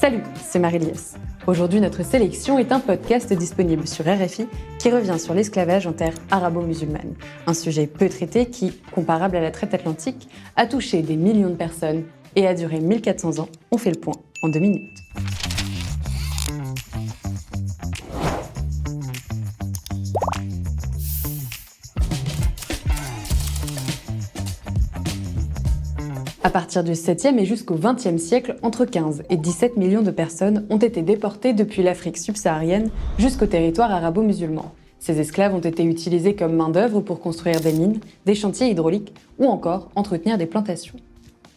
Salut, c'est Marie-Liesse. Aujourd'hui, notre sélection est un podcast disponible sur RFI qui revient sur l'esclavage en terre arabo-musulmane. Un sujet peu traité qui, comparable à la traite atlantique, a touché des millions de personnes et a duré 1400 ans. On fait le point en 2 minutes. À partir du 7e et jusqu'au 20e siècle, entre 15 et 17 millions de personnes ont été déportées depuis l'Afrique subsaharienne jusqu'au territoire arabo-musulman. Ces esclaves ont été utilisés comme main-d'œuvre pour construire des mines, des chantiers hydrauliques ou encore entretenir des plantations.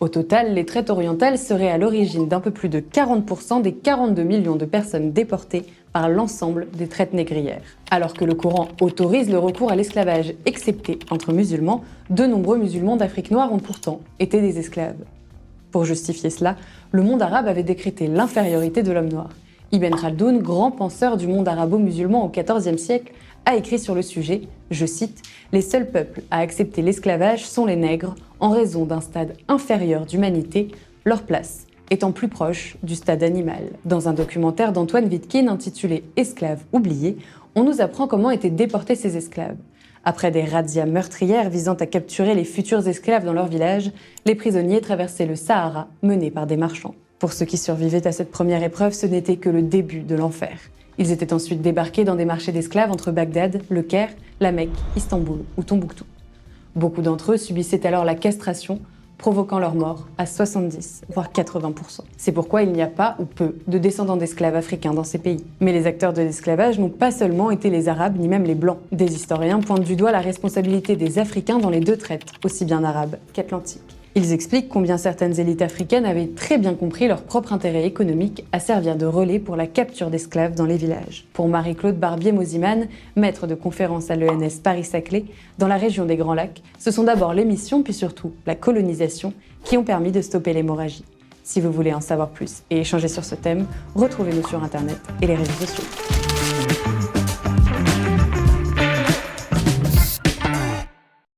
Au total, les traites orientales seraient à l'origine d'un peu plus de 40% des 42 millions de personnes déportées par l'ensemble des traites négrières. Alors que le Coran autorise le recours à l'esclavage, excepté entre musulmans, de nombreux musulmans d'Afrique noire ont pourtant été des esclaves. Pour justifier cela, le monde arabe avait décrété l'infériorité de l'homme noir. Ibn Khaldoun, grand penseur du monde arabo-musulman au XIVe siècle, a écrit sur le sujet, je cite, « Les seuls peuples à accepter l'esclavage sont les nègres, en raison d'un stade inférieur d'humanité, leur place étant plus proche du stade animal. » Dans un documentaire d'Antoine Wittgen intitulé « Esclaves oubliés », on nous apprend comment étaient déportés ces esclaves. Après des razzias meurtrières visant à capturer les futurs esclaves dans leur village, les prisonniers traversaient le Sahara menés par des marchands. Pour ceux qui survivaient à cette première épreuve, ce n'était que le début de l'enfer. Ils étaient ensuite débarqués dans des marchés d'esclaves entre Bagdad, Le Caire, La Mecque, Istanbul ou Tombouctou. Beaucoup d'entre eux subissaient alors la castration, provoquant leur mort à 70, voire 80%. C'est pourquoi il n'y a pas ou peu de descendants d'esclaves africains dans ces pays. Mais les acteurs de l'esclavage n'ont pas seulement été les Arabes ni même les Blancs. Des historiens pointent du doigt la responsabilité des Africains dans les deux traites, aussi bien arabes qu'atlantiques. Ils expliquent combien certaines élites africaines avaient très bien compris leur propre intérêt économique à servir de relais pour la capture d'esclaves dans les villages. Pour Marie-Claude Barbier-Moziman, maître de conférences à l'ENS Paris-Saclay, dans la région des Grands Lacs, ce sont d'abord les missions puis surtout la colonisation qui ont permis de stopper l'hémorragie. Si vous voulez en savoir plus et échanger sur ce thème, retrouvez-nous sur Internet et les réseaux sociaux.